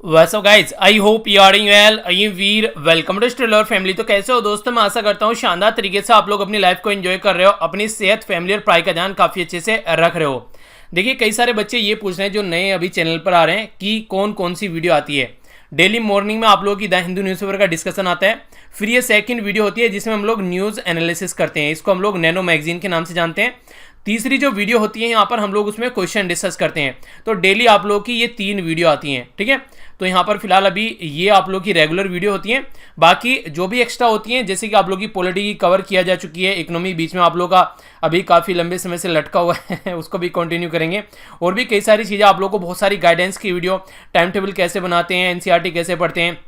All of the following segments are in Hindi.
वैसे guys I hope you are well. I we're welcome to Stellar family. तो कैसे हो दोस्तों, मैं आशा करता हूँ शानदार तरीके से आप लोग अपनी लाइफ को एंजॉय कर रहे हो, अपनी सेहत, फैमिली और पढ़ाई का ध्यान काफ़ी अच्छे से रख रहे हो। देखिए, कई सारे बच्चे ये पूछ रहे हैं जो नए अभी चैनल पर आ रहे हैं कि कौन कौन सी वीडियो आती है। डेली मॉर्निंग में आप लोगों की द हिंदू न्यूज़पेपर का डिस्कशन आता है। फिर ये सेकंड वीडियो होती है जिसमें हम लोग न्यूज़ एनालिसिस करते हैं, इसको हम लोग नैनो मैगजीन के नाम से जानते हैं। तीसरी जो वीडियो होती है यहाँ पर हम लोग उसमें क्वेश्चन डिस्कस करते हैं। तो डेली आप लोगों की ये 3 वीडियो आती हैं, ठीक है। तो यहाँ पर फिलहाल अभी ये आप लोग की रेगुलर वीडियो होती हैं। बाकी जो भी एक्स्ट्रा होती हैं, जैसे कि आप लोग की पॉलिटी कवर किया जा चुकी है, इकोनॉमी बीच में आप लोग का अभी काफ़ी लंबे समय से लटका हुआ है उसको भी कंटिन्यू करेंगे। और भी कई सारी चीज़ें आप लोग को, बहुत सारी गाइडेंस की वीडियो, टाइम टेबल कैसे बनाते हैं, एनसीईआरटी कैसे पढ़ते हैं।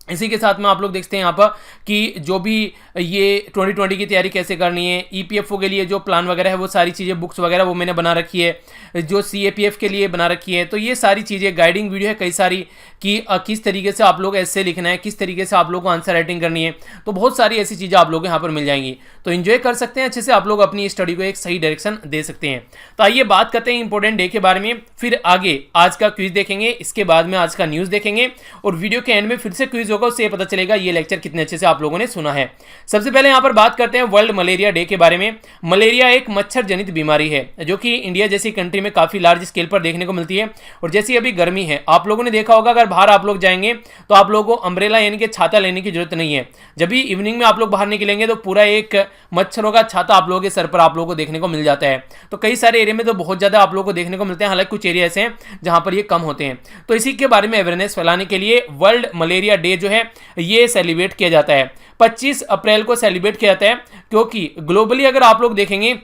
इसी के साथ में आप लोग देखते हैं यहाँ पर कि जो भी ये 2020 की तैयारी कैसे करनी है, ईपीएफओ के लिए जो प्लान वगैरह है वो सारी चीज़ें, बुक्स वगैरह वो मैंने बना रखी है, जो सीएपीएफ के लिए बना रखी है। तो ये सारी चीज़ें गाइडिंग वीडियो है कई सारी कि किस तरीके से आप लोग ऐसे लिखना है, किस तरीके से आप लोग को आंसर राइटिंग करनी है। तो बहुत सारी ऐसी चीज़ें आप लोग यहाँ पर मिल जाएंगी, तो इन्जॉय कर सकते हैं अच्छे से, आप लोग अपनी स्टडी को एक सही डायरेक्शन दे सकते हैं। तो आइए बात करते हैं इंपॉर्टेंट डे के बारे में, फिर आगे आज का क्विज देखेंगे, इसके बाद में आज का न्यूज़ देखेंगे और वीडियो के एंड में फिर से क्विज होगा, उससे पता चलेगा ये लेक्चर कितने अच्छे से आप लोगों ने सुना है। सबसे पहले यहाँ पर बात करते हैं वर्ल्ड मलेरिया डे के बारे में। मलेरिया एक मच्छर जनित बीमारी है जो कि इंडिया जैसी कंट्री में काफी लार्ज स्केल पर देखने को मिलती है। और जैसी अभी गर्मी है, आप लोगों ने देखा होगा अगर बाहर आप लोग जाएंगे तो आप लोगों को अम्ब्रेला यानी कि छाता लेने की जरूरत नहीं है। जब भी इवनिंग में आप लोग बाहर निकलेंगे तो पूरा एक मच्छरों का छाता आप लोगों के सर पर आप लोगों को देखने को मिल जाता है। तो कई सारे एरिया में तो बहुत ज्यादा आप लोगों को देखने को मिलते हैं, हालांकि कुछ एरिया ऐसे हैं जहां पर ये कम होते हैं। तो इसी के बारे में अवेयरनेस फैलाने के लिए वर्ल्ड मलेरिया डे जो है ये सेलिब्रेट किया जाता है। 25 अप्रैल को सेलिब्रेट किया जाता है, क्योंकि ग्लोबली अगर आप लोग देखेंगे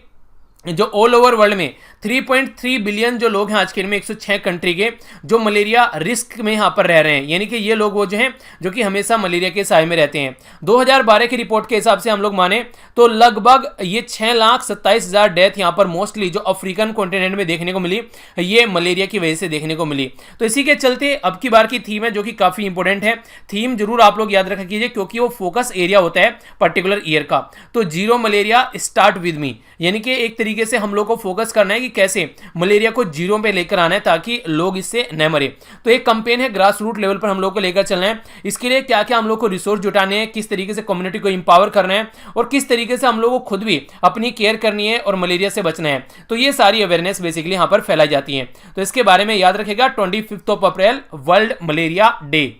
जो ऑल ओवर वर्ल्ड में 3.3 बिलियन जो लोग हैं आज के दिन में 106 कंट्री के, जो मलेरिया रिस्क में यहाँ पर रह रहे हैं, यानी कि ये लोग वो जो हैं जो कि हमेशा मलेरिया के साए में रहते हैं। 2012 की रिपोर्ट के हिसाब से हम लोग माने तो लगभग ये 6,27,000 डेथ यहाँ पर मोस्टली जो अफ्रीकन कॉन्टिनेंट में देखने को मिली, ये मलेरिया की वजह से देखने को मिली। तो इसी के चलते अब की बार की थीम है जो कि काफ़ी इंपॉर्टेंट है। थीम जरूर आप लोग याद रखा कीजिए, क्योंकि वो फोकस एरिया होता है पर्टिकुलर ईयर का। तो zero malaria start with me, यानी कि एक तरीके से हम लोग को फोकस करना है कि कैसे मलेरिया को जीरो पे लेकर आना है ताकि लोग इससे न मरे। तो एक कैंपेन है, ग्रास रूट लेवल पर हम लोग को लेकर चलना है। इसके लिए क्या क्या हम लोग को रिसोर्स जुटाने हैं, किस तरीके से कम्युनिटी को इंपावर करना है और किस तरीके से हम लोग को खुद भी अपनी केयर करनी है और मलेरिया से बचना है। तो ये सारी अवेयरनेस बेसिकली यहाँ पर फैलाई जाती है। तो इसके बारे में याद रखेगा, 25 अप्रैल वर्ल्ड मलेरिया डे।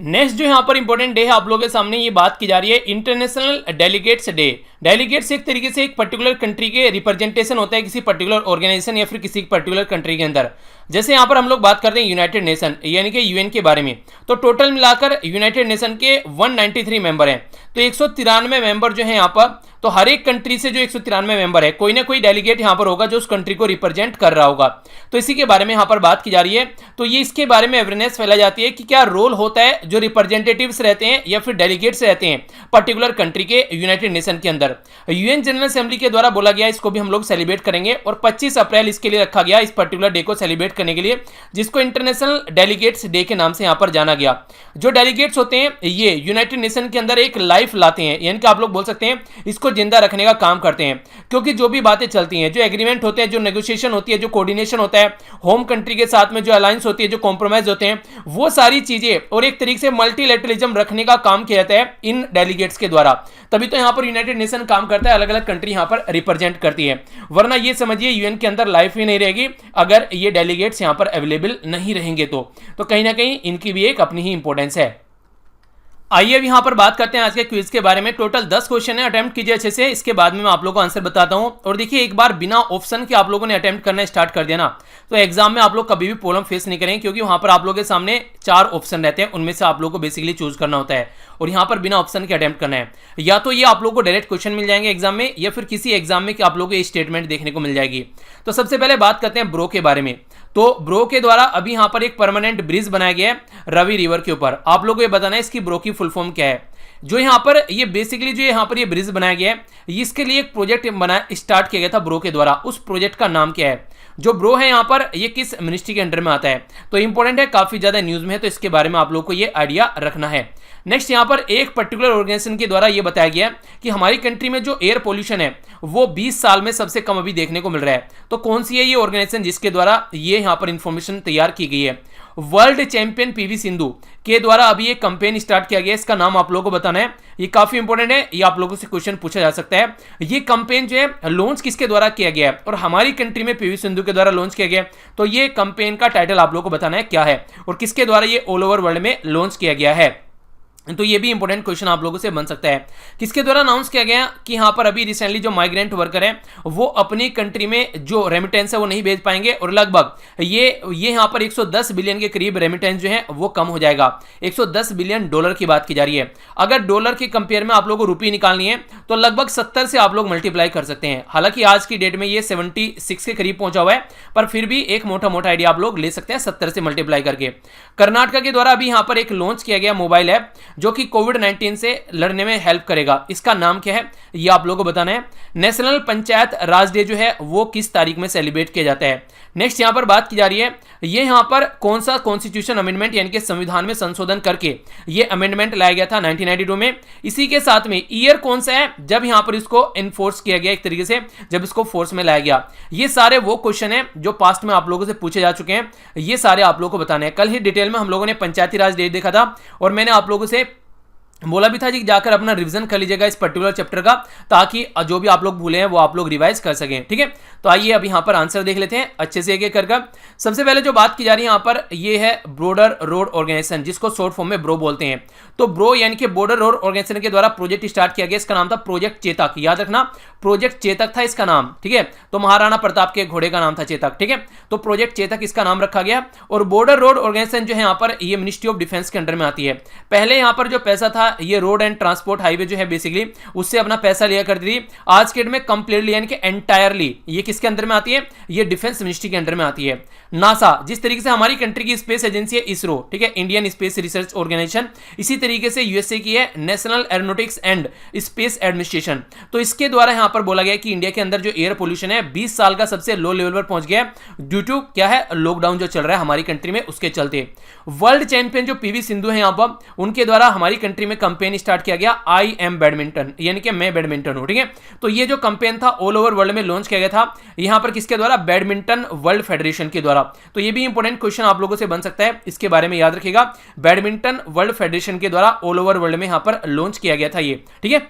नेक्स्ट जो यहाँ पर इंपॉर्टेंट डे है आप लोगों के सामने ये बात की जा रही है, इंटरनेशनल डेलीगेट्स डे। डेलीगेट्स एक तरीके से एक पर्टिकुलर कंट्री के रिप्रेजेंटेशन होता है किसी पर्टिकुलर ऑर्गेनाइजेशन या फिर किसी पर्टिकुलर कंट्री के अंदर। जैसे यहाँ पर हम लोग बात करते हैं यूनाइटेड नेशन यानी कि यूएन के बारे में, तो टोटल मिलाकर यूनाइटेड नेशन के 193 मेंबर हैं। तो 193 मेंबर जो है यहाँ पर, तो हर एक कंट्री से जो 193 मेंबर है, कोई ना कोई डेलीगेट यहाँ पर होगा जो उस कंट्री को रिप्रेजेंट कर रहा होगा। तो इसी के बारे में यहाँ पर बात की जा रही है। तो ये इसके बारे में अवेयरनेस फैलाई जाती है कि क्या रोल होता है जो रिप्रेजेंटेटिव्स रहते हैं या फिर डेलीगेट्स रहते हैं पर्टिकुलर कंट्री के यूनाइटेड नेशन के अंदर। यूएन जनरल असेंबली के द्वारा बोला गया, इसको भी हम लोग सेलिब्रेट करेंगे और 25 अप्रैल इसके लिए रखा गया, इस पर्टिकुलर डे को सेलिब्रेट करने के लिए, जिसको इंटरनेशनल डेलीगेट्स डे के नाम से यहाँ पर जाना गया। जो डेलीगेट्स होते हैं ये यूनाइटेड नेशन के अंदर एक लाइफ लाते हैं, यानी कि आप लोग बोल सकते हैं इसको जिंदा रखने का काम करते हैं। क्योंकि जो भी बातें चलती हैं, जो एग्रीमेंट होते हैं, जो नेगोशिएशन होती है, जो कोऑर्डिनेशन होता है होम कंट्री के साथ में, जो अलायंस होती है, जो कॉम्प्रोमाइज होते हैं, वो सारी चीजें और एक तरीके से मल्टीलैटरलिज्म रखने का काम किया जाता है इन डेलीगेट्स के द्वारा। तभी तो यहाँ पर यूनाइटेड नेशन काम करता है, अलग अलग कंट्री यहाँ पर रिप्रेजेंट करती है। वरना ये समझिए यूएन के अंदर लाइफ ही नहीं रहेगी अगर ये डेलीगेट्स यहाँ पर अवेलेबल नहीं रहेंगे। तो कहीं ना कहीं इनकी भी एक अपनी ही इंपॉर्टेंस है। आइए अब यहाँ पर बात करते हैं आज के क्विज के बारे में। टोटल 10 क्वेश्चन है, अटेम्प्ट कीजिए अच्छे से, इसके बाद में मैं आप लोगों को आंसर बताता हूँ। और देखिए, एक बार बिना ऑप्शन के आप लोगों ने अटेम्प्ट करना स्टार्ट कर दिया ना, तो एग्जाम में आप लोग कभी भी प्रॉब्लम फेस नहीं करेंगे, क्योंकि वहाँ पर आप लोगों के सामने 4 ऑप्शन रहते हैं, उनमें से आप लोग को बेसिकली चूज करना होता है और यहाँ पर बिना ऑप्शन के अटेम्प्ट करना है। या तो ये आप लोग को डायरेक्ट क्वेश्चन मिल जाएंगे एग्जाम में, या फिर किसी एग्जाम में आप लोग को ये स्टेटमेंट देखने को मिल जाएगी। तो सबसे पहले बात करते हैं ब्रो के बारे में। तो ब्रो के द्वारा अभी यहाँ पर एक परमानेंट ब्रिज बनाया गया है रवि रिवर के ऊपर। आप लोगों को ये बताना है इसकी ब्रो की फुल फॉर्म क्या है। जो यहाँ पर ये बेसिकली जो यहाँ पर ये ब्रिज बनाया गया है, इसके लिए एक प्रोजेक्ट बना स्टार्ट किया गया था ब्रो के द्वारा। उस प्रोजेक्ट का नाम क्या है? जो ब्रो है यहाँ पर, ये किस मिनिस्ट्री के अंडर में आता है? तो इंपॉर्टेंट है, काफी ज्यादा न्यूज में है, तो इसके बारे में आप लोग को ये आइडिया रखना है। नेक्स्ट यहाँ पर एक पर्टिकुलर ऑर्गेनाइजेशन के द्वारा ये बताया गया कि हमारी कंट्री में जो एयर पोल्यूशन है वो 20 साल में सबसे कम अभी देखने को मिल रहा है। तो कौन सी है ये ऑर्गेनाइजेशन जिसके द्वारा ये यहाँ पर इंफॉर्मेशन तैयार की गई है? वर्ल्ड चैंपियन पीवी सिंधु के द्वारा अभी एक कंपेन स्टार्ट किया गया, इसका नाम आप लोगों को बताना है। ये काफी इंपॉर्टेंट है, ये आप लोगों से क्वेश्चन पूछा जा सकता है। ये कंपेन जो है लॉन्च किसके द्वारा किया गया है और हमारी कंट्री में पीवी सिंधु के द्वारा लॉन्च किया गया, तो ये कंपेन का टाइटल आप लोगों को बताना है क्या है और किसके द्वारा ये ऑल ओवर वर्ल्ड में लॉन्च किया गया है। तो ये भी इंपॉर्टेंट क्वेश्चन आप लोगों से बन सकता है। किसके द्वारा अनाउंस किया गया कि यहाँ पर अभी रिसेंटली जो माइग्रेंट वर्कर है वो अपनी कंट्री में जो रेमिटेंस है वो नहीं भेज पाएंगे और लगभग ये यहाँ पर 110 बिलियन के करीब रेमिटेंस जो है वो कम हो जाएगा। 110 बिलियन डॉलर की बात की जा रही है। अगर डॉलर के कंपेयर में आप लोगों को रुपये निकालनी है तो लगभग 70 से आप लोग मल्टीप्लाई कर सकते हैं। हालांकि आज की डेट में ये 76 के करीब पहुंचा हुआ है, पर फिर भी एक मोटा मोटा आइडिया आप लोग ले सकते हैं 70 से मल्टीप्लाई करके। कर्नाटका के द्वारा अभी यहाँ पर एक लॉन्च किया गया मोबाइल ऐप जो कि कोविड-19 से लड़ने में हेल्प करेगा। इसका नाम क्या है ये आप लोगों को बताना है। नेशनल पंचायत राज डे जो है वो किस तारीख में सेलिब्रेट किया जाता है। नेक्स्ट यहां पर बात की जा रही है ये यहां पर कौन सा कॉन्स्टिट्यूशन अमेंडमेंट यानी कि संविधान में संशोधन करके ये अमेंडमेंट लाया गया था 1992 में। इसी के साथ में ईयर कौन सा है जब यहां पर इसको इन्फोर्स किया गया, एक तरीके से जब इसको फोर्स में लाया गया। ये सारे वो क्वेश्चन है जो पास्ट में आप लोगों से पूछे जा चुके हैं, ये सारे आप लोगों को बताने हैं। कल ही डिटेल में हम लोगों ने पंचायती राज डे देखा था और मैंने आप लोगों से बोला भी था जी जाकर अपना रिवीजन कर लीजिएगा इस पर्टिकुलर चैप्टर का, ताकि जो भी आप लोग भूले हैं वो आप लोग रिवाइज कर सकें। ठीक है, तो आइए अब यहाँ पर आंसर देख लेते हैं अच्छे से एक एक करके। सबसे पहले जो बात की जा रही है यहाँ पर ये है बॉर्डर रोड ऑर्गेनाइजेशन, जिसको शॉर्ट फॉर्म में ब्रो बोलते हैं। तो ब्रो यानी कि बॉर्डर रोड ऑर्गेनाइजेशन के द्वारा प्रोजेक्ट स्टार्ट किया गया, इसका नाम था प्रोजेक्ट चेतक। याद रखना प्रोजेक्ट चेतक था इसका नाम। ठीक है, तो महाराणा प्रताप के घोड़े का नाम था चेतक। ठीक है, तो प्रोजेक्ट चेतक इसका नाम रखा गया। और बॉर्डर रोड ऑर्गेनाइजेशन जो है यहाँ पर ये मिनिस्ट्री ऑफ डिफेंस के अंडर में आती है। पहले यहाँ पर जो पैसा था ये रोड एंड ट्रांसपोर्ट हाईवे जो है बेसिकली उससे अपना पैसा लिया करती थी। आज के डेट में कंप्लीटली यानी कि एंटायरली ये किसके अंदर में आती है, ये डिफेंस मिनिस्ट्री के अंडर में आती है। नासा जिस तरीके से हमारी कंट्री की स्पेस एजेंसी है इसरो, ठीक है, इंडियन स्पेस रिसर्च ऑर्गेनाइजेशन, इसी तरीके से यूएसए की है national aeronautics and space administration. तो इसके द्वारा यहां पर बोला गया कि इंडिया के अंदर जो एयर पोल्यूशन है 20 साल का सबसे लो लेवल पर पहुंच गया ड्यू टू क्या है लॉकडाउन जो चल रहा है हमारी कंट्री में उसके चलते। वर्ल्ड चैंपियन जो पीवी सिंधु है यहां पर उनके द्वारा हमारी कंट्री में कंपेन स्टार्ट किया गया आई एम बैडमिंटन, यानी कि मैं बैडमिंटन हूं। ठीक है, तो ये जो कंपेन था ऑल ओवर वर्ल्ड में लॉन्च किया गया था यहां पर किसके द्वारा, बैडमिंटन वर्ल्ड फेडरेशन के द्वारा। तो ये भी इंपॉर्टेंट क्वेश्चन आप लोगों से बन सकता है, इसके बारे में याद रखिएगा। बैडमिंटन वर्ल्ड फेडरेशन के द्वारा ऑल ओवर वर्ल्ड में यहां पर लॉन्च किया गया था ये। ठीक है,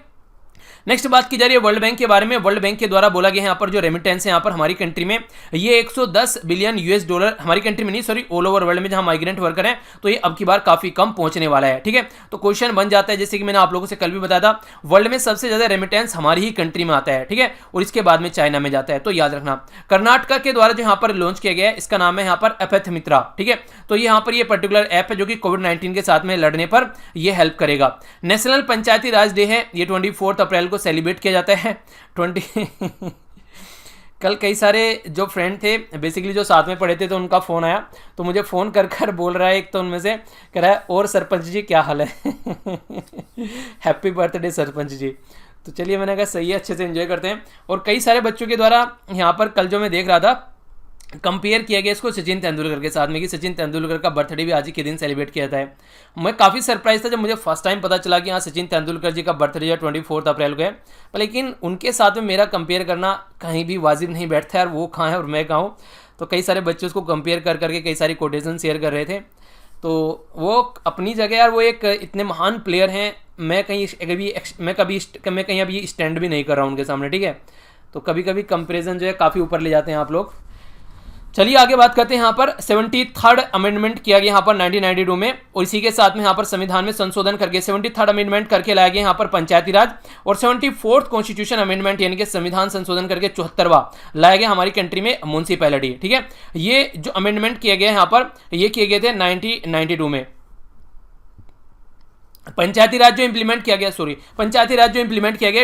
नेक्स्ट बात की जा रही है वर्ल्ड बैंक के बारे में। वर्ल्ड बैंक के द्वारा बोला गया यहाँ पर जो रेमिटेंस है यहाँ पर हमारी कंट्री में ये 110 बिलियन यूएस डॉलर, हमारी कंट्री में नहीं सॉरी ऑल ओवर वर्ल्ड में जहां माइग्रेंट वर्कर हैं तो ये अब की बार काफी कम पहुंचने वाला है। ठीक है, तो क्वेश्चन बन जाता है जैसे कि मैंने आप लोगों से कल भी बताया था वर्ल्ड में सबसे ज्यादा रेमिटेंस हमारी ही कंट्री में आता है। ठीक है, और इसके बाद में चाइना में जाता है, तो याद रखना। कर्नाटका के द्वारा जो यहाँ पर लॉन्च किया गया है इसका नाम है यहाँ पर एपेथ मित्रा। ठीक है, तो यहाँ पर ये पर्टिकुलर ऐप है जो कि कोविड-19 के साथ में लड़ने पर यह हेल्प करेगा। नेशनल पंचायती राज डे है, ये 24 अप्रैल को सेलिब्रेट किया जाता है। 20 कल कई सारे जो फ्रेंड थे बेसिकली जो साथ में पढ़े थे तो उनका फ़ोन आया, तो मुझे फ़ोन कर कर बोल रहा है एक, तो उनमें से कह रहा है और सरपंच जी क्या हाल है हैप्पी बर्थडे सरपंच जी। तो चलिए मैंने कहा सही है, अच्छे से एंजॉय करते हैं। और कई सारे बच्चों के द्वारा यहाँ पर कल जो मैं देख रहा था कंपेयर किया गया इसको सचिन तेंदुलकर के साथ में कि सचिन तेंदुलकर का बर्थडे भी आज ही के दिन सेलिब्रेट किया जाता है। मैं काफ़ी सरप्राइज था जब मुझे फर्स्ट टाइम पता चला कि हाँ सचिन तेंदुलकर जी का बर्थडे जो 24 अप्रैल को है, पर लेकिन उनके साथ में मेरा कंपेयर करना कहीं भी वाजिब नहीं बैठता यार, वो कहाँ है और मैं कहाँ हूँ। तो कई सारे बच्चे उसको कंपेयर कर करके कई सारी कोटेशन शेयर कर रहे थे। तो वो अपनी जगह यार वो एक इतने महान प्लेयर हैं, मैं कहीं अभी स्टैंड भी नहीं कर रहा हूँ उनके सामने। ठीक है, तो कभी कभी कंपेरिजन जो है काफ़ी ऊपर ले जाते हैं आप लोग। चलिए आगे बात करते हैं। यहाँ पर 73rd अमेंडमेंट किया गया यहाँ पर 1992 में, और इसी के साथ में यहाँ पर संविधान में संशोधन करके 73rd अमेंडमेंट करके लाया गया यहाँ पर पंचायती राज, और 74th कॉन्स्टिट्यूशन अमेंडमेंट यानी कि संविधान संशोधन करके 74वां लाया गया हमारी कंट्री में म्युनिसिपैलिटी। ठीक है, ये जो अमेंडमेंट किए गए यहाँ पर ये किए गए थे 1992 में। पंचायती राज जो इंप्लीमेंट किया गया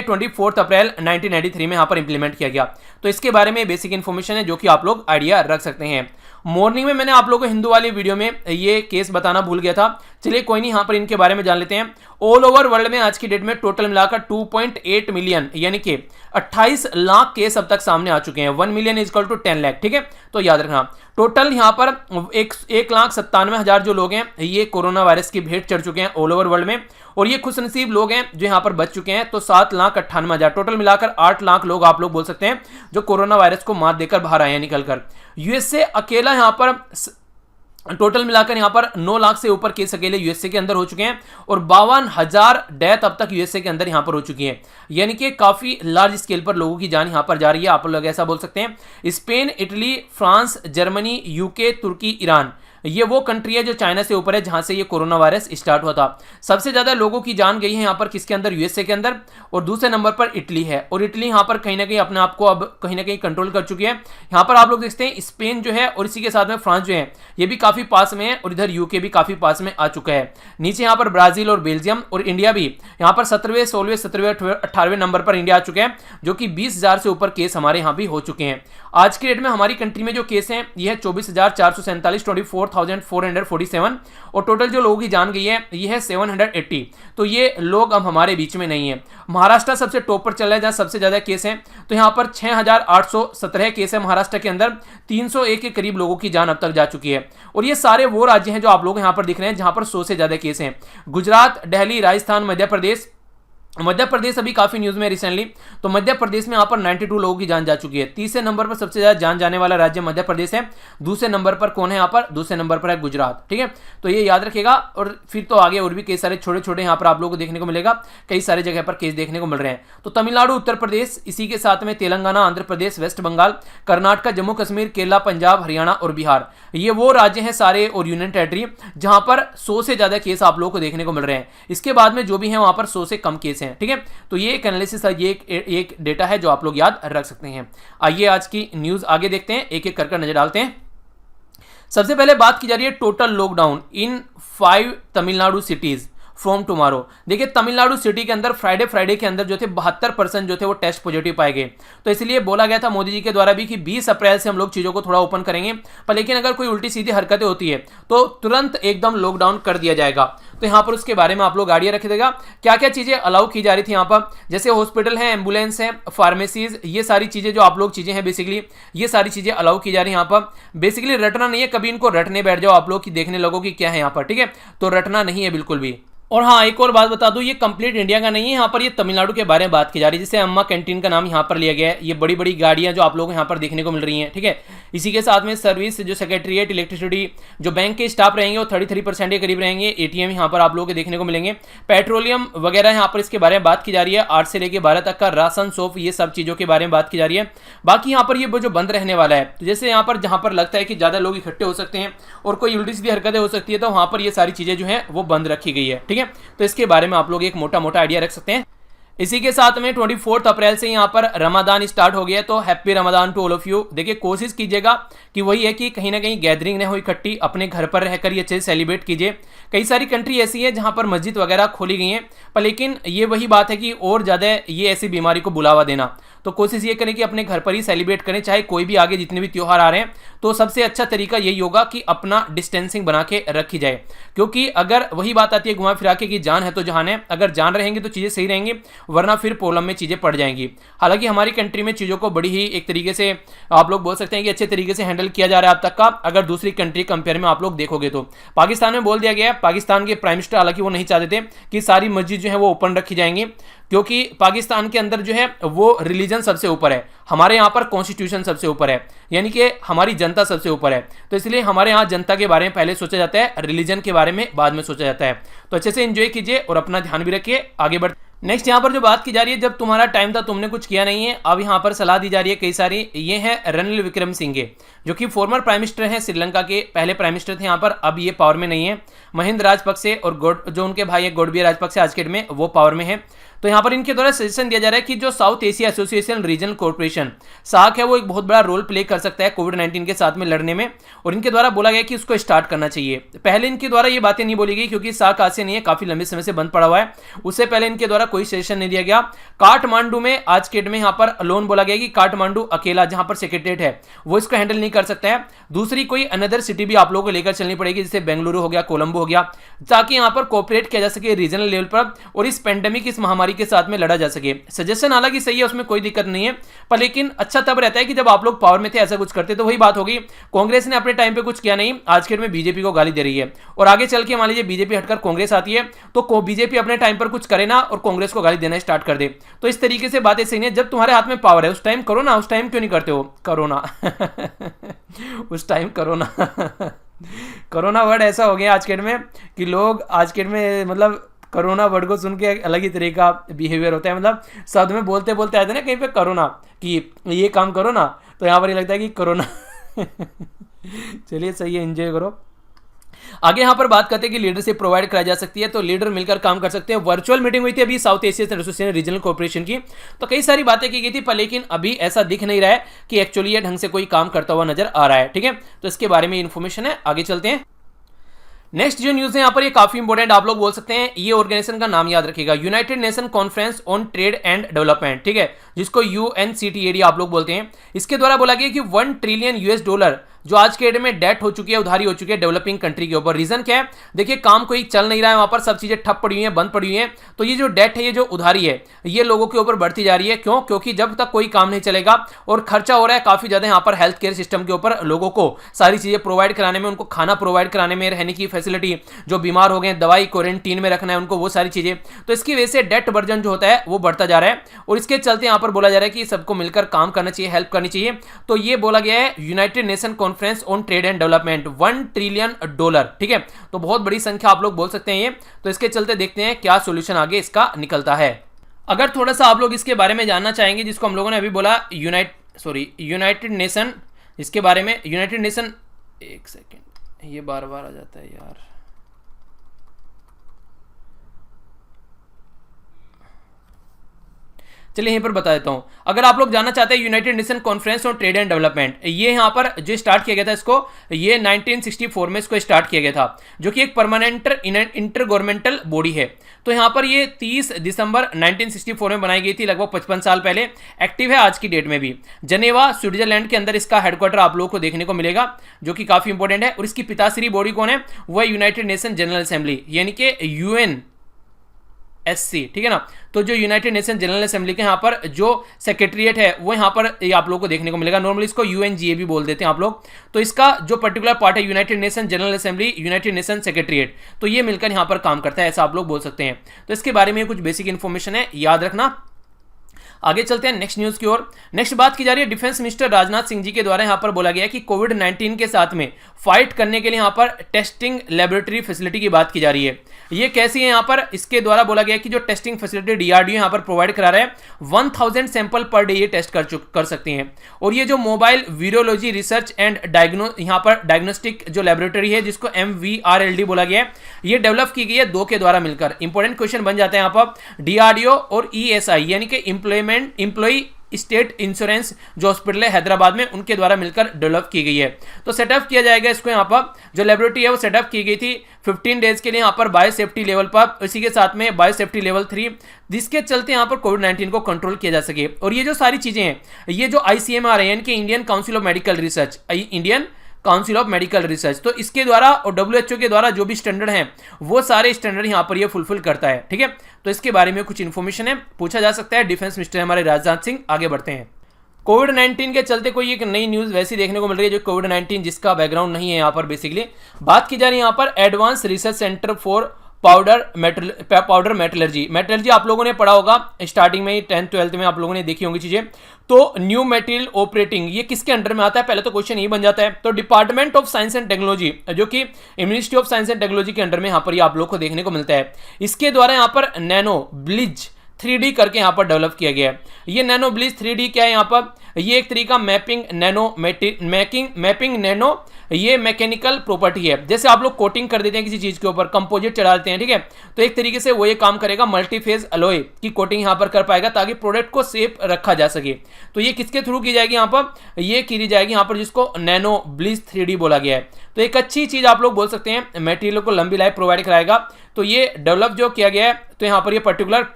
24 अप्रैल 1993 में यहाँ पर इंप्लीमेंट किया गया। तो इसके बारे में बेसिक इन्फॉर्मेशन है जो कि आप लोग आइडिया रख सकते हैं। मॉर्निंग में मैंने आप लोगों को हिंदू वाली वीडियो में ये केस बताना भूल गया था, चलिए कोई नहीं, यहाँ पर इनके बारे में जान लेते हैं। ऑल ओवर वर्ल्ड में आज की डेट में टोटल मिलाकर 2.8 मिलियन यानी कि 28 लाख केस अब तक सामने आ चुके हैं। 1 million is equal to 10 lakh. ठीक है, तो याद रखना टोटल यहाँ पर 1,97,000 जो लोग हैं ये कोरोना वायरस की भेंट चढ़ चुके हैं ऑल ओवर वर्ल्ड में, और ये खुशनसीब लोग हैं जो यहाँ पर बच चुके हैं। तो 7,98,000 टोटल मिलाकर 8 लाख लोग आप लोग बोल सकते हैं जो कोरोना वायरस को मात देकर बाहर आए हैं निकलकर। यूएसए अकेला यहाँ पर टोटल मिलाकर यहां पर 9 लाख से ऊपर केस अकेले यूएसए के अंदर हो चुके हैं और 52,000 डेथ अब तक यूएसए के अंदर यहां पर हो चुकी है। यानी कि काफी लार्ज स्केल पर लोगों की जान यहां पर जा रही है, आप लोग ऐसा बोल सकते हैं। Spain, Italy, France, Germany, UK, तुर्की, ईरान, ये वो कंट्री है जो चाइना से ऊपर है जहां से ये कोरोना वायरस स्टार्ट हुआ था। सबसे ज्यादा लोगों की जान गई है यहां पर किसके अंदर, यूएसए के अंदर, और दूसरे नंबर पर इटली है। और इटली यहां पर कहीं ना कहीं अपने आप को अब कहीं ना कहीं कंट्रोल कर चुकी है। यहां पर आप लोग देखते हैं स्पेन जो है और इसी के साथ में फ्रांस जो है ये भी काफी पास में है और इधर यूके भी काफी पास में आ चुका है। नीचे यहां पर ब्राजील और बेल्जियम और इंडिया भी यहां पर 17वें, 16वें, 17वें, 18वें नंबर पर इंडिया आ चुके हैं, जो कि 20,000 से ऊपर केस हमारे यहां भी हो चुके हैं। आज की डेट में हमारी कंट्री में जो केस हैं ये है 24,447, 24,447, और टोटल जो लोगों की जान गई है ये है 780। तो ये लोग अब हमारे बीच में नहीं है। महाराष्ट्र सबसे टॉप पर चल रहा है जहां सबसे ज्यादा केस हैं, तो यहां पर 6,817 केस है महाराष्ट्र के अंदर, 301 के करीब लोगों की जान अब तक जा चुकी है। और ये सारे वो राज्य हैं जो आप लोग यहां पर दिख रहे हैं जहां पर 100 से ज्यादा केस हैं। गुजरात, दिल्ली, राजस्थान, मध्य प्रदेश अभी काफी न्यूज में रिसेंटली, तो मध्य प्रदेश में यहां पर 92 लोगों की जान जा चुकी है। तीसरे नंबर पर सबसे ज्यादा जान जाने वाला राज्य मध्य प्रदेश है। दूसरे नंबर पर कौन है यहां पर, दूसरे नंबर पर है गुजरात। ठीक है, तो ये याद रखिएगा। और फिर तो आगे और भी कई सारे छोटे छोटे यहां पर आप लोगों को देखने को मिलेगा, कई सारे जगह पर केस देखने को मिल रहे हैं। तो तमिलनाडु, उत्तर प्रदेश, इसी के साथ में तेलंगाना, आंध्र प्रदेश, वेस्ट बंगाल, कर्नाटक, जम्मू कश्मीर, केरला, पंजाब, हरियाणा और बिहार, ये वो राज्य हैं सारे और यूनियन टेरिटरी जहां पर 100 से ज्यादा केस आप लोगों को देखने को मिल रहे हैं। इसके बाद में जो भी है वहां पर 100 से कम केस हैं। ठीक है, तो ये एक एनालिसिस है, ये एक डेटा है जो आप लोग याद रख सकते हैं। आइए आज की न्यूज आगे देखते हैं, एक एक कर नजर डालते हैं। सबसे पहले बात की जा रही है total lockdown in 5 Tamil Nadu cities from tomorrow. देखिए तमिलनाडु सिटी के अंदर फ्राइडे के अंदर जो थे 72% जो थे वो टेस्ट पॉजिटिव पाए गए। तो इसलिए बोला गया था मोदी जी के द्वारा भी कि 20 अप्रैल से हम लोग चीजों को थोड़ा ओपन करेंगे, पर लेकिन अगर कोई उल्टी सीधी हरकतें होती है तो तुरंत एकदम लॉकडाउन कर दिया जाएगा। तो यहाँ पर उसके बारे में आप लोग आइडिया रख देगा क्या क्या चीजें अलाउ की जा रही थी यहाँ पर, जैसे हॉस्पिटल है, एम्बुलेंस है, फार्मेसीज, ये सारी चीजें जो आप लोग चीजें हैं बेसिकली ये सारी चीजें अलाउ की जा रही है यहाँ पर। बेसिकली रटना नहीं है, कभी इनको रटने बैठ जाओ आप लोग कि देखने लगो कि क्या है यहाँ पर। ठीक है, तो रटना नहीं है बिल्कुल भी। और हाँ, एक और बात बता दूं, ये कंप्लीट इंडिया का नहीं है, यहाँ पर ये तमिलनाडु के बारे में बात की जा रही है। जैसे अम्मा कैंटीन का नाम यहाँ पर लिया गया है, ये बड़ी बड़ी गाड़ियाँ जो आप लोग यहाँ पर देखने को मिल रही हैं। ठीक है, इसी के साथ में सर्विस जो सेक्रेटरीट, इलेक्ट्रिसिटी, जो बैंक के स्टाफ रहेंगे वो 33% के करीब रहेंगे। एटीएम यहाँ पर आप लोगों को देखने को मिलेंगे, पेट्रोलियम वगैरह यहाँ पर इसके बारे में बात की जा रही है। 8 से लेकर 12 तक का राशन, सोप, ये सब चीज़ों के बारे में बात की जा रही है। बाकी यहाँ पर ये जो बंद रहने वाला है, तो जैसे यहाँ पर जहाँ पर लगता है कि ज़्यादा लोग इकट्ठे हो सकते हैं और कोई उल्टी सीधी हरकतें हो सकती है, तो वहाँ पर ये सारी चीज़ें जो है वो बंद रखी गई है। ठीक है, तो इसके बारे में आप लोग एक मोटा मोटा आइडिया रख सकते हैं। इसी के साथ में 24 अप्रैल से यहाँ पर रमजान स्टार्ट हो गया, तो happy Ramzan to all of you. देखिए कोशिश कीजिएगा कि वही है कि कहीं ना कहीं गैदरिंग न हो इकट्ठी, अपने घर पर रहकर ये अच्छे से सेलिब्रेट कीजिए। कई सारी कंट्री ऐसी है जहाँ पर मस्जिद वगैरह खोली गई हैं, पर लेकिन ये वही बात है कि और ज़्यादा ये ऐसी बीमारी को बुलावा देना, तो कोशिश ये करें कि अपने घर पर ही सेलिब्रेट करें, चाहे कोई भी आगे जितने भी त्यौहार आ रहे हैं। तो सबसे अच्छा तरीका यही होगा कि अपना डिस्टेंसिंग बना के रखी जाए, क्योंकि अगर वही बात आती है घुमा फिरा के कि जान है तो जहान है, अगर जान रहेंगे तो चीज़ें सही रहेंगी, वरना फिर प्रॉब्लम में चीज़ें पड़ जाएंगी। हालांकि हमारी कंट्री में चीज़ों को बड़ी ही एक तरीके से आप लोग बोल सकते हैं कि अच्छे तरीके से हैंडल किया जा रहा है अब तक का, अगर दूसरी कंट्री कंपेयर में आप लोग देखोगे तो। पाकिस्तान में बोल दिया गया है, पाकिस्तान के प्राइम मिनिस्टर हालांकि वो नहीं चाहते थे कि सारी मस्जिद जो है वो ओपन रखी जाएंगी, क्योंकि पाकिस्तान के अंदर जो है वो रिलीजन सबसे ऊपर है, हमारे यहाँ पर कॉन्स्टिट्यूशन सबसे ऊपर है, यानी कि हमारी जनता सबसे ऊपर है। तो इसलिए हमारे यहाँ जनता के बारे में पहले सोचा जाता है, रिलीजन के बारे में बाद में सोचा जाता है। तो अच्छे से एंजॉय कीजिए और अपना ध्यान भी रखिए, आगे बढ़। नेक्स्ट यहाँ पर जो बात की जा रही है, जब तुम्हारा टाइम था तुमने कुछ किया नहीं है, अब यहाँ पर सलाह दी जा रही है कई सारी। ये है रणनील विक्रमसिंघे, जो कि फॉर्मर प्राइम मिनिस्टर हैं श्रीलंका के, पहले प्राइम मिनिस्टर थे यहाँ पर, अब ये पावर में नहीं है। महिंद राजपक्षे और जो उनके भाई है गोडबिया राजपक्षे आज के डेट में वो पावर में है। तो यहाँ पर इनके द्वारा सजेशन दिया जा रहा है कि जो South Asia association regional corporation SAARC है वो एक बहुत बड़ा रोल प्ले कर सकता है कोविड-19 के साथ में लड़ने में, और इनके द्वारा बोला गया कि उसको स्टार्ट करना चाहिए। पहले इनके द्वारा ये बातें नहीं बोली गई क्योंकि सार्क आज से नहीं है, काफी लंबे समय से बंद पड़ा हुआ है, उससे पहले इनके द्वारा कोई सजेशन नहीं दिया गया। काठमांडू में आज के डेट में यहाँ पर अलोन बोला गया कि काठमांडू अकेला जहां पर सेक्रेटरीट है वो इसको हैंडल नहीं कर सकता है, दूसरी कोई अनदर सिटी भी आप लोगों को लेकर चलनी पड़ेगी, जैसे बेंगलुरु हो गया, कोलंबो हो गया, ताकि यहाँ पर कोऑपरेट किया जा सके रीजनल लेवल पर और इस पेंडेमिक, इस महामारी के साथ में लड़ा जा सके। सजेशन हालांकि सही है, उसमें कोई दिक्कत नहीं है, पर लेकिन अच्छा तब रहता है कि जब आप लोग पावर में थे ऐसा कुछ करते। तो वही बात होगी, कांग्रेस ने अपने टाइम पे कुछ किया नहीं, आज के डेट में बीजेपी को गाली दे रही है, और आगे चल के मान लीजिए बीजेपी हटकर कांग्रेस आती है तो बीजेपी अपने टाइम पर कुछ करे ना और कांग्रेस को गाली देना स्टार्ट कर दे। तो इस तरीके से बातें सही नहीं है, जब तुम्हारे हाथ में पावर है उस टाइम करो ना, उस टाइम क्यों नहीं करते हो, करो ना उस टाइम करो ना कोरोना वर्ड ऐसा हो गया आज के डेट में कि लोग आज के डेट में मतलब कोरोना वर्ड को सुन के एक अलग ही तरह का बिहेवियर होता है। मतलब शब्द में बोलते बोलते आते हैं ना कहीं पे कोरोना कि ये काम करो ना, तो यहाँ पर ये लगता है कि कोरोना चलिए सही है, एंजॉय करो। आगे यहाँ पर बात करते हैं कि लीडरशिप प्रोवाइड कराई जा सकती है, तो लीडर मिलकर काम कर सकते हैं। वर्चुअल मीटिंग हुई थी अभी south Asia association regional corporation की, तो कई सारी बातें की गई थी, पर लेकिन अभी ऐसा दिख नहीं रहा है कि एक्चुअली ये ढंग से कोई काम करता हुआ नजर आ रहा है। ठीक है, तो इसके बारे में इंफॉर्मेशन है, आगे चलते हैं। नेक्स्ट जो न्यूज है यहाँ पर ये काफी इंपॉर्टेंट आप लोग बोल सकते हैं, ये ऑर्गेनाइजेशन का नाम याद रखिएगा, United nation conference on trade and development. ठीक है, जिसको यूएनसीटीएडी आप लोग बोलते हैं। इसके द्वारा बोला गया कि $1 ट्रिलियन जो आज के डेट में डेट हो चुकी है, उधारी हो चुकी है डेवलपिंग कंट्री के ऊपर। रीजन क्या है, देखिए काम कोई चल नहीं रहा है वहां पर, सब चीजें ठप पड़ी हुई हैं, बंद पड़ी हुई हैं, तो ये जो डेट है, ये जो उधारी है, ये लोगों के ऊपर बढ़ती जा रही है। क्यों? क्योंकि जब तक कोई काम नहीं चलेगा और खर्चा हो रहा है काफी ज्यादा यहाँ पर हेल्थ केयर सिस्टम के ऊपर, लोगों को सारी चीजें प्रोवाइड कराने में, उनको खाना प्रोवाइड कराने में, रहने की फैसिलिटी, जो बीमार हो गए दवाई क्वारंटीन में रखना है उनको, वो सारी चीजें, तो इसकी वजह से डेट बर्जन जो होता है वो बढ़ता जा रहा है। और इसके चलते यहाँ पर बोला जा रहा है कि सबको मिलकर काम करना चाहिए, हेल्प करनी चाहिए। तो ये बोला गया है United nation conference on trade and development, $1 trillion. ठीक है, तो बहुत बड़ी संख्या आप लोग बोल सकते हैं ये। तो इसके चलते देखते हैं क्या सॉल्यूशन आगे इसका निकलता है। अगर थोड़ा सा आप लोग इसके बारे में जानना चाहेंगे, जिसको हम लोगों ने अभी बोला यूनाइटेड नेशन, इसके बारे में यूनाइटेड नेशन, एक सेकेंड ये बार बार आ जाता है यार, चलिए यहीं पर बता देता हूं। अगर आप लोग जानना चाहते हैं United nation conference on trade and development, ये यहां पर जो स्टार्ट किया गया था इसको, ये 1964 में इसको स्टार्ट किया गया था, जो कि एक परमानेंट इंटर गवर्नमेंटल बॉडी है। तो यहां पर ये 30 दिसंबर 1964 में बनाई गई थी, लगभग 55 साल पहले। एक्टिव है आज की डेट में भी। जनेवा स्विट्जरलैंड के अंदर इसका हेडक्वार्टर आप लोगों को देखने को मिलेगा, जो कि काफी इंपॉर्टेंट है। और इसकी पिताश्री बॉडी कौन है, वह यूनाइटेड नेशन जनरल असेंबली, यानी कि UNSC। ठीक है ना, तो जो यूनाइटेड नेशन जनरल असेंबली के यहाँ पर जो सेक्रेटरीट है वो यहाँ पर आप लोगों को देखने को मिलेगा। नॉर्मली इसको UNGA भी बोल देते हैं आप लोग। तो इसका जो पर्टिकुलर पार्ट है United nation general assembly, United nation secretariat, तो ये मिलकर यहाँ पर काम करता है, ऐसा आप लोग बोल सकते हैं। तो इसके बारे में कुछ बेसिक इंफॉर्मेशन है, याद रखना। आगे चलते हैं नेक्स्ट न्यूज की ओर। नेक्स्ट बात की जा रही है डिफेंस मिनिस्टर राजनाथ सिंह जी के द्वारा यहाँ पर बोला गया है कि कोविड-19 के साथ में फाइट करने के लिए यहाँ पर टेस्टिंग लेबोरेटरी फैसिलिटी की बात की जा रही है। ये कैसी है यहाँ पर, इसके द्वारा बोला गया है कि जो टेस्टिंग फैसिलिटी DRDO यहाँ पर प्रोवाइड करा रहा है, 1000 सैंपल पर डे ये टेस्ट कर सकती हैं। और ये जो मोबाइल वीरोलॉजी रिसर्च एंड यहाँ पर डायग्नोस्टिक जो लेबोरेटरी है, जिसको MVRLD बोला गया है, ये डेवलप की गई है 2 के द्वारा मिलकर। इंपॉर्टेंट क्वेश्चन बन जाते हैं यहाँ पर, DRDO और ESI यानी कि एम्प्लॉय स्टेट इंश्योरेंस जो हॉस्पिटल है हैदराबाद में, उनके द्वारा मिलकर डेवलप की गई है। तो सेटअप किया जाएगा इसको, यहाँ पर जो लेबोरेटरी है वो सेटअप की गई थी 15 डेज के लिए यहाँ पर बायो सेफ्टी लेवल पर, इसी के साथ में बायो सेफ्टी लेवल 3, जिसके चलते यहाँ पर कोविड-19 को कंट्रोल किया जा सके। और ये जो सारी चीजें हैं, ये जो ICMR है यानी कि Indian council of medical research, Indian council of medical research, तो इसके द्वारा और WHO के द्वारा जो भी स्टैंडर्ड हैं, वो सारे स्टैंडर्ड यहाँ पर ये फुलफिल करता है। ठीक है, तो इसके बारे में कुछ इन्फॉर्मेशन है, पूछा जा सकता है। डिफेंस मिनिस्टर हमारे राजनाथ सिंह। आगे बढ़ते हैं। कोविड-19 के चलते कोई एक नई न्यूज़ वैसी देखने को मिल रही है, जो कोविड-19 जिसका बैकग्राउंड नहीं है यहाँ पर। बेसिकली बात की जा रही है यहाँ पर advance research centre for powder metallurgy आप लोगों ने पढ़ा होगा स्टार्टिंग में ही, 10th 12th में आप लोगों ने देखी होंगी चीजें। तो न्यू मटेरियल ऑपरेटिंग, ये किसके अंडर में आता है, पहले तो क्वेश्चन ये बन जाता है। तो department of science and technology, जो कि ministry of science and technology के अंडर में यहाँ पर ये आप लोग को देखने को मिलता है। इसके द्वारा यहाँ पर नैनो ब्लिज 3D करके यहाँ पर डेवलप किया गया है। ये नैनो ब्लिज 3D क्या है यहाँ पर, ये एक तरीका मैपिंग नैनो ये मैकेनिकल प्रॉपर्टी है। जैसे आप लोग कोटिंग कर देते हैं किसी चीज के ऊपर, कंपोजिट चढ़ा देते हैं, ठीक है, तो एक तरीके से वो ये काम करेगा, मल्टीफेज अलॉय की कोटिंग यहाँ पर कर पाएगा, ताकि प्रोडक्ट को सेफ रखा जा सके। तो ये किसके थ्रू की जाएगी यहाँ पर, ये की जाएगी यहाँ पर जिसको नैनो ब्लिज 3D बोला गया है। तो एक अच्छी चीज आप लोग बोल सकते हैं, मटेरियल को लंबी लाइफ प्रोवाइड कराएगा। तो ये डेवलप जो किया गया है, तो यहाँ पर ये particular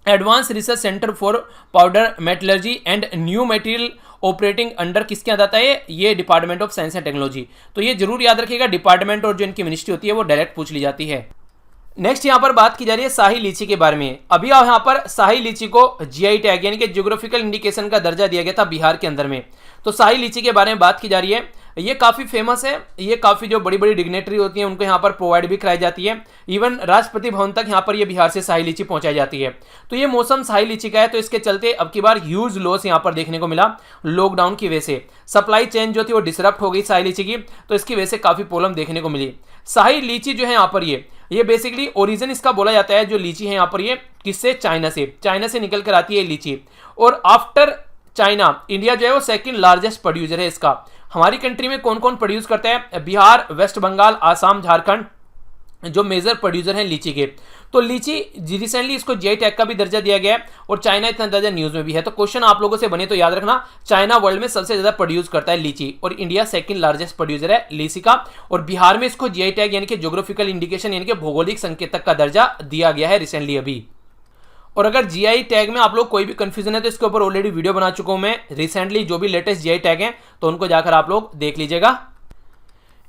advance research centre for powder metallurgy and new material operating under किसके अंदर आता है, ये department of science and technology. तो ये जरूर याद रखिएगा, डिपार्टमेंट और जो इनकी मिनिस्ट्री होती है वो डायरेक्ट पूछ ली जाती है। नेक्स्ट यहाँ पर बात की जा रही है शाही लीची के बारे में। अभी यहाँ पर शाही लीची को GI टैग यानी कि ज्योग्राफिकल इंडिकेशन का दर्जा दिया गया था बिहार के अंदर में। तो शाही लीची के बारे में बात की जा रही है। ये काफ़ी फेमस है, ये काफ़ी जो बड़ी बड़ी डिग्नेटरी होती हैं उनको यहाँ पर प्रोवाइड भी कराई जाती है। इवन राष्ट्रपति भवन तक यहाँ पर ये बिहार से शाही लीची पहुँचाई जाती है। तो ये मौसम शाही लीची का है, तो इसके चलते अब की बार ह्यूज लॉस यहाँ पर देखने को मिला लॉकडाउन की वजह से। सप्लाई चेन जो थी वो डिसरप्ट हो गई शाही लीची की, तो इसकी वजह से काफ़ी प्रॉब्लम देखने को मिली। शाही लीची जो है यहाँ पर ये बेसिकली ओरिजिन इसका बोला जाता है, जो लीची है यहाँ पर ये किससे, चाइना से निकल कर आती है लीची। और आफ्टर चाइना इंडिया जो है वो सेकंड लार्जेस्ट प्रोड्यूसर है इसका। हमारी कंट्री में कौन कौन प्रोड्यूस करता है, बिहार, वेस्ट बंगाल, आसाम, झारखंड जो मेजर प्रोड्यूसर हैं लीची के। तो लीची रिसेंटली इसको जीआई टैग का भी दर्जा दिया गया है और चाइना इतना दर्जा न्यूज में भी है। तो क्वेश्चन आप लोगों से बने तो याद रखना, चाइना वर्ल्ड में सबसे ज्यादा प्रोड्यूस करता है लीची और इंडिया सेकंड लार्जेस्ट प्रोड्यूसर है लीची का। और बिहार में इसको जीआई टैग यानी कि ज्योग्राफिकल इंडिकेशन यानी कि भौगोलिक संकेतक का दर्जा दिया गया है रिसेंटली अभी। और अगर जीआई टैग में आप लोग कोई भी कंफ्यूजन है तो इसके ऊपर ऑलरेडी वीडियो बना चुका हूं मैं रिसेंटली, जो भी लेटेस्ट जीआई टैग हैं तो उनको जाकर आप लोग देख लीजिएगा।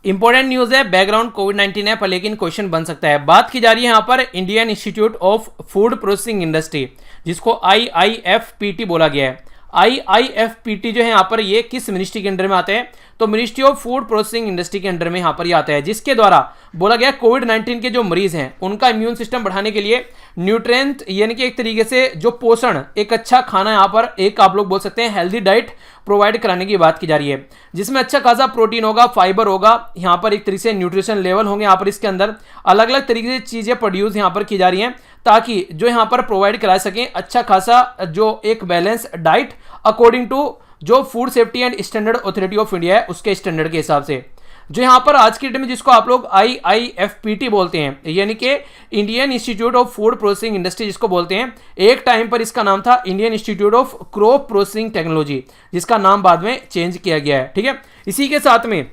इंपॉर्टेंट न्यूज है, बैकग्राउंड कोविड-19 है पर लेकिन क्वेश्चन बन सकता है। बात की जा रही है यहाँ पर Indian institute of food processing industry, जिसको IIFPT बोला गया है। IIFPT जो है यहाँ पर ये किस मिनिस्ट्री के अंडर में आते हैं, तो ministry of food processing industry के अंडर में यहाँ पर ये आता है, जिसके द्वारा बोला गया कोविड-19 के जो मरीज हैं उनका इम्यून सिस्टम बढ़ाने के लिए न्यूट्रिएंट यानी कि एक तरीके से जो पोषण, एक अच्छा खाना यहाँ पर एक आप लोग बोल सकते हैं हेल्दी डाइट प्रोवाइड कराने की बात की जा रही है, जिसमें अच्छा खासा प्रोटीन होगा, फाइबर होगा, यहाँ पर एक तरीके से न्यूट्रिशन लेवल होंगे यहाँ पर इसके अंदर। अलग अलग तरीके से चीज़ें प्रोड्यूस यहाँ पर की जा रही हैं ताकि जो यहाँ पर प्रोवाइड करा सकें अच्छा खासा जो एक बैलेंस डाइट अकॉर्डिंग टू जो food safety and standard authority of India है उसके स्टैंडर्ड के हिसाब से। जो यहाँ पर आज की डेट में जिसको आप लोग IIFPT बोलते हैं यानी कि Indian institute of food processing industry जिसको बोलते हैं, एक टाइम पर इसका नाम था Indian institute of crop processing technology, जिसका नाम बाद में चेंज किया गया है। ठीक है, इसी के साथ में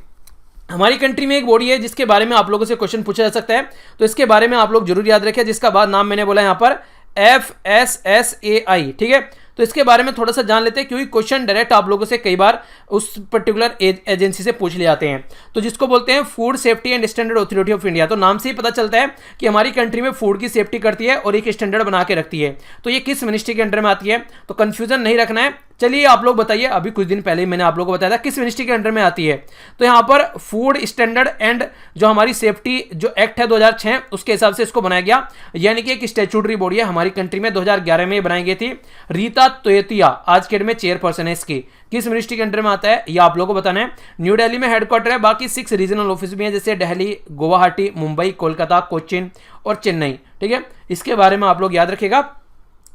हमारी कंट्री में एक बॉडी है जिसके बारे में आप लोगों से क्वेश्चन पूछा जा सकता है, तो इसके बारे में आप लोग जरूर याद रखें, जिसका बाद नाम मैंने बोला यहाँ पर FSSAI। ठीक है, तो इसके बारे में थोड़ा सा जान लेते हैं क्योंकि क्वेश्चन डायरेक्ट आप लोगों से कई बार उस पर्टिकुलर एजेंसी से पूछ ले जाते हैं। तो जिसको बोलते हैं food safety and standard authority of India, तो नाम से ही पता चलता है कि हमारी कंट्री में फूड की सेफ्टी करती है और एक स्टैंडर्ड बना के रखती है। तो ये किस मिनिस्ट्री के अंडर में आती है, तो कंफ्यूजन नहीं रखना है। चलिए आप लोग बताइए, अभी कुछ दिन पहले ही मैंने आप लोगों को बताया था किस मिनिस्ट्री के अंडर में आती है। तो यहाँ पर फूड स्टैंडर्ड एंड जो हमारी सेफ्टी जो एक्ट है 2006 उसके हिसाब से इसको बनाया गया, यानी कि एक स्टैट्यूटरी बॉडी है हमारी कंट्री में, 2011 में बनाई गई थी। रीता तोयतिया आज के डेट में चेयरपर्सन है इसकी। किस मिनिस्ट्री के अंडर में आता है ये आप लोगों को बताना है। न्यू दिल्ली में हेडक्वार्टर है, बाकी 6 रीजनल ऑफिस भी हैं जैसे दिल्ली, गुवाहाटी, मुंबई, कोलकाता, कोचिन और चेन्नई। ठीक है, इसके बारे में आप लोग याद रखिएगा,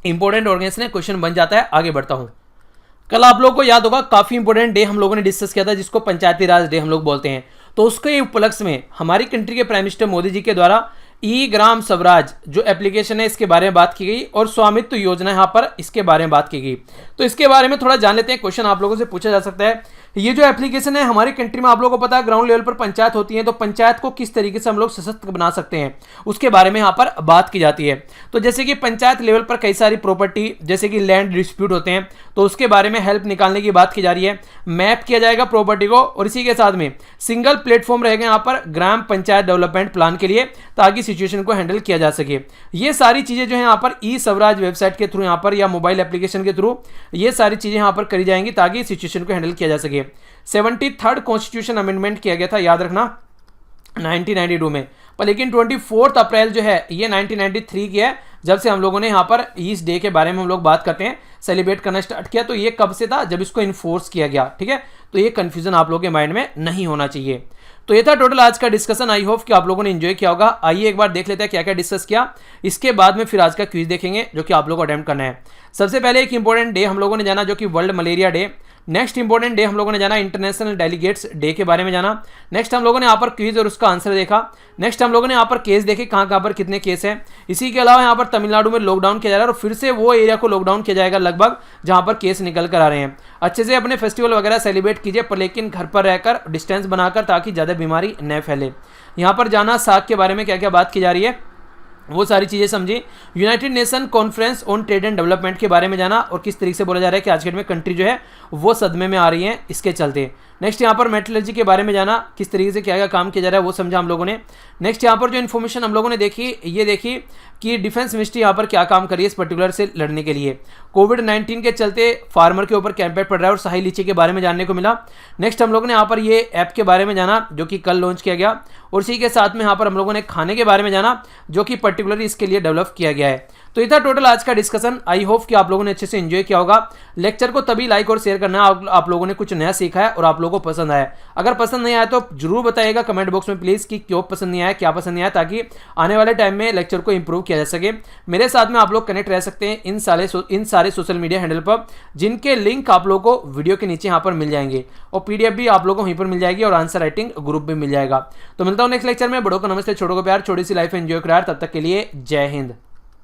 इंपॉर्टेंट ऑर्गेनाइजेशन क्वेश्चन बन जाता है। आगे बढ़ता हूं, कल आप लोगों को याद होगा काफी इंपॉर्टेंट डे हम लोगों ने डिस्कस किया था जिसको पंचायती राज डे हम लोग बोलते हैं। तो उसके उपलक्ष्य में हमारी कंट्री के प्राइम मिनिस्टर मोदी जी के द्वारा ई ग्राम स्वराज जो एप्लीकेशन है इसके बारे में बात की गई और स्वामित्व योजना यहाँ पर इसके बारे में बात की गई। तो इसके बारे में थोड़ा जान लेते हैं, क्वेश्चन आप लोगों से पूछा जा सकता है। ये जो एप्लीकेशन है हमारी कंट्री में आप लोगों को पता है ग्राउंड लेवल पर पंचायत होती है, तो पंचायत को किस तरीके से हम लोग सशक्त बना सकते हैं उसके बारे में यहाँ पर बात की जाती है। तो जैसे कि पंचायत लेवल पर कई सारी प्रॉपर्टी जैसे कि लैंड डिस्प्यूट होते हैं तो उसके बारे में हेल्प निकालने की बात की जा रही है, मैप किया जाएगा प्रॉपर्टी को और इसी के साथ में सिंगल प्लेटफॉर्म रहेगा यहाँ पर ग्राम पंचायत डेवलपमेंट प्लान के लिए ताकि सिचुएशन को हैंडल किया जा सके। ये सारी चीजें जो है यहाँ पर ई स्वराज वेबसाइट के थ्रू यहाँ पर या मोबाइल एप्लीकेशन के थ्रू ये सारी चीजें यहाँ पर करी जाएंगी ताकि सिचुएशन को हैंडल किया जा सके। 73rd कॉन्स्टिट्यूशन अमेंडमेंट किया गया था, याद रखना 1992 में, पर लेकिन 24 अप्रैल जो है ये 1993 की है जब से हम लोगों ने यहाँ पर इस डे के बारे में हम लोग बात करते हैं सेलिब्रेट करना स्टार्ट किया। तो ये कब से था, जब इसको इन्फोर्स किया गया। ठीक है, तो ये कंफ्यूजन आप लोगों के माइंड में नहीं होना चाहिए। तो ये था टोटल आज का डिस्कशन, आई होप कि आप लोगों ने एंजॉय किया होगा। आइए एक बार देख लेते हैं क्या क्या डिस्कस किया, इसके बाद में फिर आज का क्विज देखेंगे जो कि आप लोगों को अटेम्प्ट करना है। सबसे पहले एक इंपॉर्टेंट डे हम लोगों ने जाना जो कि world malaria day. Next important day हम लोगों ने जाना इंटरनेशनल डेलीगेट्स डे के बारे में जाना। नेक्स्ट हम लोगों ने यहाँ पर क्विज और उसका आंसर देखा। नेक्स्ट हम लोगों ने यहाँ पर केस देखे कहाँ कहाँ पर कितने केस हैं। इसी के अलावा यहाँ पर तमिलनाडु में लॉकडाउन किया जा रहा है और फिर से वो एरिया को लॉकडाउन किया जाएगा लगभग जहाँ पर केस निकल कर आ रहे हैं। अच्छे से अपने फेस्टिवल वगैरह सेलिब्रेट कीजिए पर लेकिन घर पर रहकर डिस्टेंस बनाकर ताकि ज़्यादा बीमारी न फैले। यहाँ पर जाना साग के बारे में क्या क्या बात की जा रही है वो सारी चीज़ें समझी। United nation conference on trade and development के बारे में जाना और किस तरीके से बोला जा रहा है कि आज के डेट में कंट्री जो है वो सदमे में आ रही है इसके चलते। नेक्स्ट यहाँ पर मेटलर्जी के बारे में जाना, किस तरीके से क्या क्या काम किया जा रहा है वो समझा हम लोगों ने। नेक्स्ट यहाँ पर जो इन्फॉर्मेशन हम लोगों ने देखी, ये देखी कि डिफेंस मिनिस्ट्री यहाँ पर क्या काम कर रही है इस पर्टिकुलर से लड़ने के लिए। कोविड-19 के चलते फार्मर के ऊपर क्या इम्पैक्ट पड़ रहा है और शाही लीची के बारे में जानने को मिला। नेक्स्ट हम लोगों ने यहाँ पर ये ऐप के बारे में जाना जो कि कल लॉन्च किया गया, और इसी के साथ में यहाँ पर हम लोगों ने खाने के बारे में जाना जो कि पर्टिकुलरली इसके लिए डेवलप किया गया है। तो ये था टोटल आज का डिस्कशन। आई होप कि आप लोगों ने अच्छे से एंजॉय किया होगा। लेक्चर को तभी लाइक और शेयर करना है आप लोगों ने कुछ नया सीखा है और आप लोगों को पसंद आया। अगर पसंद नहीं आया तो जरूर बताइएगा कमेंट बॉक्स में प्लीज़ कि क्यों पसंद नहीं आया, क्या पसंद नहीं आया, ताकि आने वाले टाइम में लेक्चर को इंप्रूव किया जा सके। मेरे साथ में आप लोग कनेक्ट रह सकते हैं इन सारे सोशल मीडिया हैंडल पर, जिनके लिंक आप लोगों को वीडियो के नीचे यहाँ पर मिल जाएंगे, और PDF भी आप लोगों को वहीं पर मिल जाएगी और आंसर राइटिंग ग्रुप भी मिल जाएगा। तो मिलता हूँ नेक्स्ट लेक्चर में। बड़ों को नमस्ते, छोटों को प्यार, छोटी सी लाइफ एंजॉय करो यार। तब तक के लिए जय हिंद।